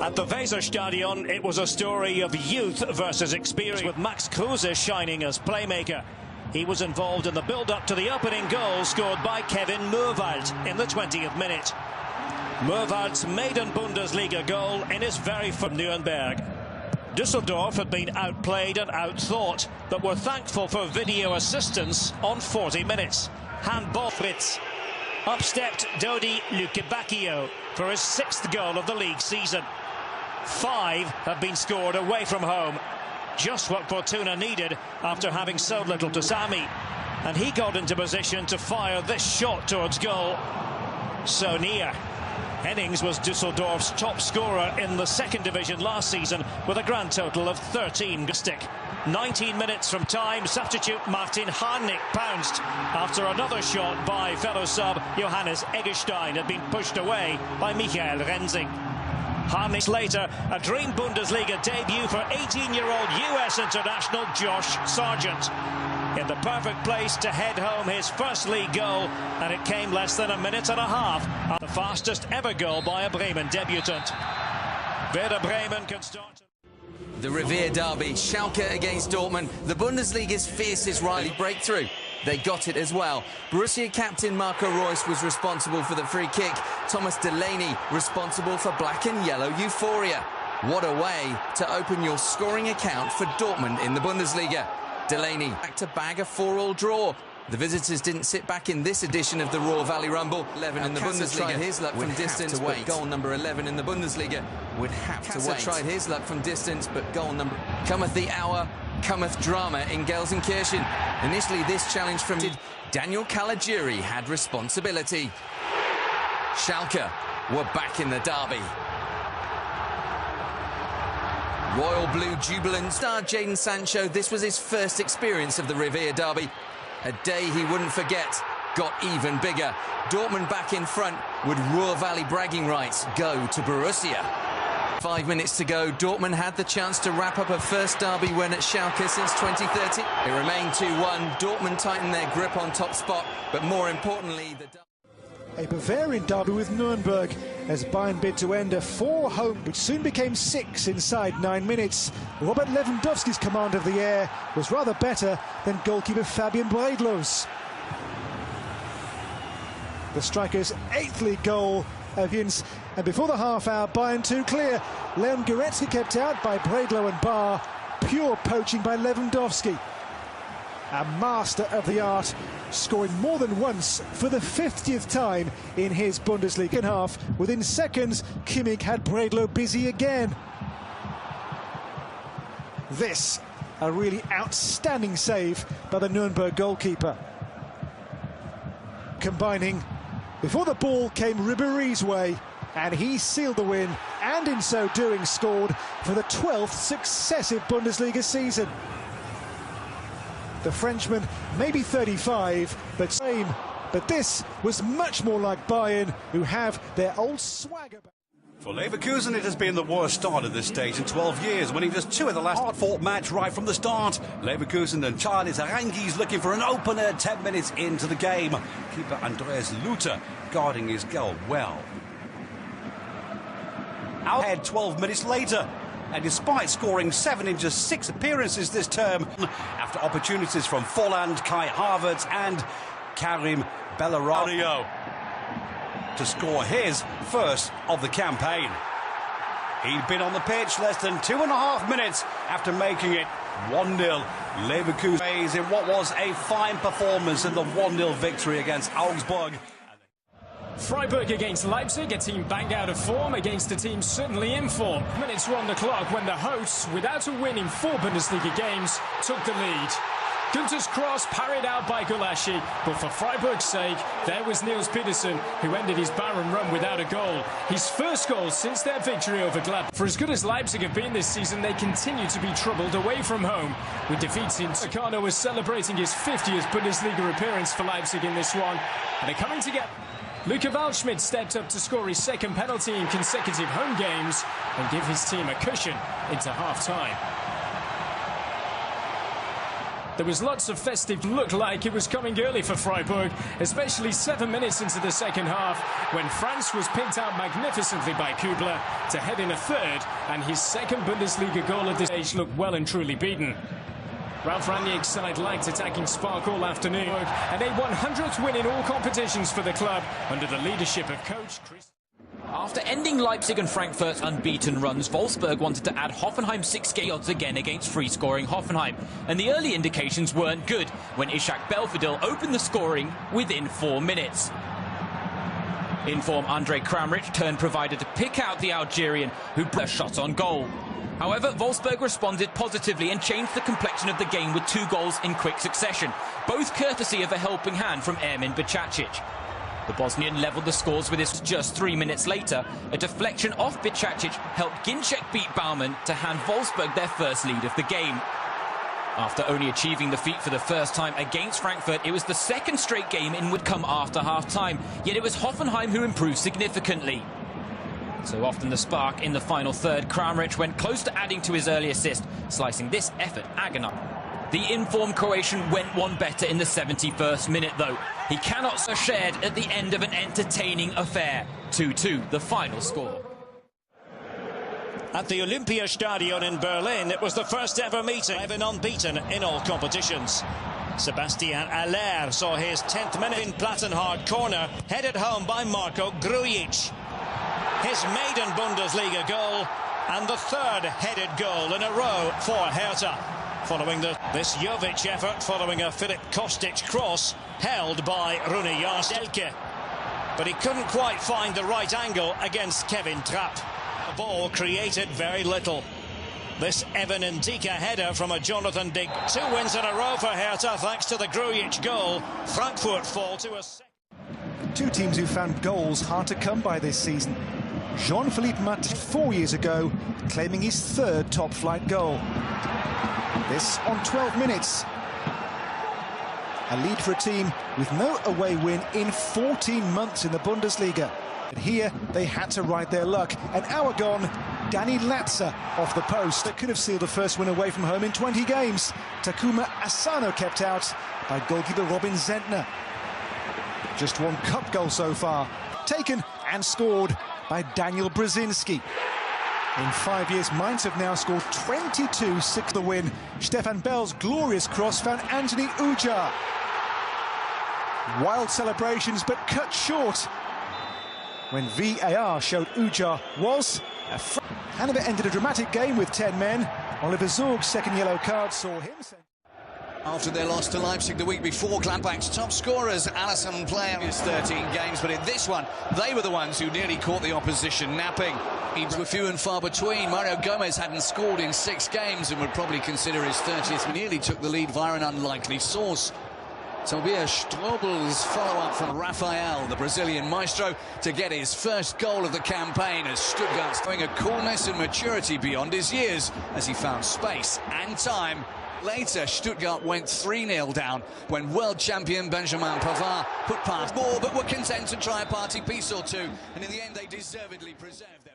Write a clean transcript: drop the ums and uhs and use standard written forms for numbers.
At the Weserstadion, it was a story of youth versus experience, with Max Kruse shining as playmaker. He was involved in the build-up to the opening goal scored by Kevin Murwald in the 20th minute. Murwald's maiden Bundesliga goal in his very first Nuremberg. Düsseldorf had been outplayed and outthought, but were thankful for video assistance on 40 minutes. Handball Fritz. Up stepped Dodi Lukebakio for his 6th goal of the league season. 5 have been scored away from home. Just what Fortuna needed after having so little to Sami. And he got into position to fire this shot towards goal. So near. Hennings was Düsseldorf's top scorer in the 2nd division last season with a grand total of 13. 19 minutes from time, substitute Martin Harnik pounced after another shot by fellow sub Johannes Eggestein had been pushed away by Michael Rensing. Harnik later, a dream Bundesliga debut for 18-year-old US international Josh Sargent. In the perfect place to head home his first league goal, and it came less than a minute and a half. The fastest ever goal by a Bremen debutant. Werder Bremen can start. The Revier derby, Schalke against Dortmund, the Bundesliga's fiercest rally breakthrough. They got it as well. Borussia captain Marco Reus was responsible for the free kick. Thomas Delaney responsible for black and yellow euphoria. What a way to open your scoring account for Dortmund in the Bundesliga. Delaney back to bag a 4-4 draw. The visitors didn't sit back in this edition of the Ruhr Valley Rumble. 11 in the Bundesliga. Tried his luck from distance, but goal number 11 in the Bundesliga would have to wait. Tried his luck from distance, but goal number... Cometh the hour, cometh drama in Gelsenkirchen. Initially, this challenge from Daniel Caligiuri had responsibility. Schalke were back in the derby. Royal Blue jubilant star Jadon Sancho, this was his first experience of the Revier derby. A day he wouldn't forget got even bigger. Dortmund back in front. Would Ruhr Valley bragging rights go to Borussia? 5 minutes to go. Dortmund had the chance to wrap up a first derby win at Schalke since 2013. It remained 2-1. Dortmund tightened their grip on top spot, but more importantly, a Bavarian derby with Nuremberg as Bayern bid to end a 4 home, which soon became 6 inside 9 minutes. Robert Lewandowski's command of the air was rather better than goalkeeper Fabian Breidlow's. The striker's 8th league goal against, and before the half-hour, Bayern 2 clear. Leon Goretzka kept out by Breidlow and Barr. Pure poaching by Lewandowski. A master of the art, scoring more than once for the 50th time in his Bundesliga half. Within seconds, Kimmich had Breidlow busy again. This, a really outstanding save by the Nuremberg goalkeeper. Combining, before the ball came Ribéry's way, and he sealed the win, and in so doing scored for the 12th successive Bundesliga season. The Frenchman may be 35, but same. But this was much more like Bayern, who have their old swagger. For Leverkusen, it has been the worst start at this stage in 12 years, winning just 2 of the last hard-fought match right from the start. Leverkusen and Charlie Zarangis looking for an opener 10 minutes into the game. Keeper Andreas Luther guarding his goal well. Out ahead 12 minutes later. And despite scoring 7 in just 6 appearances this term, after opportunities from Volland, Kai Havertz and Karim Bellarabi to score his first of the campaign. He'd been on the pitch less than 2.5 minutes after making it 1-0. Leverkusen in what was a fine performance in the 1-0 victory against Augsburg. Freiburg against Leipzig, a team banged out of form against a team certainly in form. Minutes were on the clock when the hosts, without a win in 4 Bundesliga games, took the lead. Günther's cross parried out by Gulaschi, but for Freiburg's sake, there was Niels Pedersen, who ended his barren run without a goal. His first goal since their victory over Gladbach. For as good as Leipzig have been this season, they continue to be troubled away from home, with defeats in... Meccano was celebrating his 50th Bundesliga appearance for Leipzig in this one, and they're coming together. Luca Waldschmidt stepped up to score his 2nd penalty in consecutive home games and give his team a cushion into half-time. There was lots of festive, looked like it was coming early for Freiburg, especially 7 minutes into the second half, when France was picked out magnificently by Kübler to head in a third, and his second Bundesliga goal at this stage looked well and truly beaten. Ralf Rangnick's side liked attacking spark all afternoon, and a 100th win in all competitions for the club under the leadership of coach Chris. After ending Leipzig and Frankfurt's unbeaten runs, Wolfsburg wanted to add Hoffenheim 6 odds again against free-scoring Hoffenheim. And the early indications weren't good when Ishak Belfodil opened the scoring within 4 minutes. In form, Andre Kramaric turned provider to pick out the Algerian, who blew a shot on goal. However, Wolfsburg responded positively and changed the complexion of the game with 2 goals in quick succession, both courtesy of a helping hand from Ermin Bicacic. The Bosnian levelled the scores with this just 3 minutes later. A deflection off Bicacic helped Ginczek beat Baumann to hand Wolfsburg their first lead of the game. After only achieving the feat for the first time against Frankfurt, it was the second straight game in would come after half-time, yet it was Hoffenheim who improved significantly. So often the spark in the final third, Kramaric went close to adding to his early assist, slicing this effort agonizing. The informed Croatian went one better in the 71st minute, though. He cannot be shared at the end of an entertaining affair. 2-2, the final score. At the Olympiastadion in Berlin, it was the first ever meeting, even unbeaten in all competitions. Sebastian Aller saw his 10th minute in Plattenhardt corner, headed home by Marko Grujic. His maiden Bundesliga goal and the third headed goal in a row for Hertha. Following this Jovic effort, following a Filip Kostic cross held by Rune Jahrstedt. But he couldn't quite find the right angle against Kevin Trapp. The ball created very little. This Evan Ndika header from a Jonathan Dig. 2 wins in a row for Hertha thanks to the Grujic goal. Frankfurt fall to a second. 2 teams who found goals hard to come by this season. Jean-Philippe Matip 4 years ago, claiming his 3rd top-flight goal. This on 12 minutes. A lead for a team with no away win in 14 months in the Bundesliga. But here, they had to ride their luck. An hour gone, Danny Latza off the post. That could have sealed the first win away from home in 20 games. Takuma Asano kept out by goalkeeper Robin Zentner. Just 1 cup goal so far. Taken and scored by Daniel Brzezinski. In 5 years, Mainz have now scored 22, 6 the win. Stefan Bell's glorious cross found Anthony Ujar. Wild celebrations, but cut short when VAR showed Ujar was a Hanover ended a dramatic game with 10 men. Oliver Zorg's second yellow card saw him sent. After their loss to Leipzig the week before, Gladbach's top scorers, Alisson, play in his 13 games, but in this one, they were the ones who nearly caught the opposition napping. Each were few and far between. Mario Gomez hadn't scored in 6 games and would probably consider his 30th. Nearly took the lead via an unlikely source. Tobias Strobel's follow-up from Rafael, the Brazilian maestro, to get his first goal of the campaign as Stuttgart's showing a coolness and maturity beyond his years as he found space and time. Later, Stuttgart went 3-0 down when world champion Benjamin Pavard put past more, but were content to try a party piece or two, and in the end they deservedly preserved their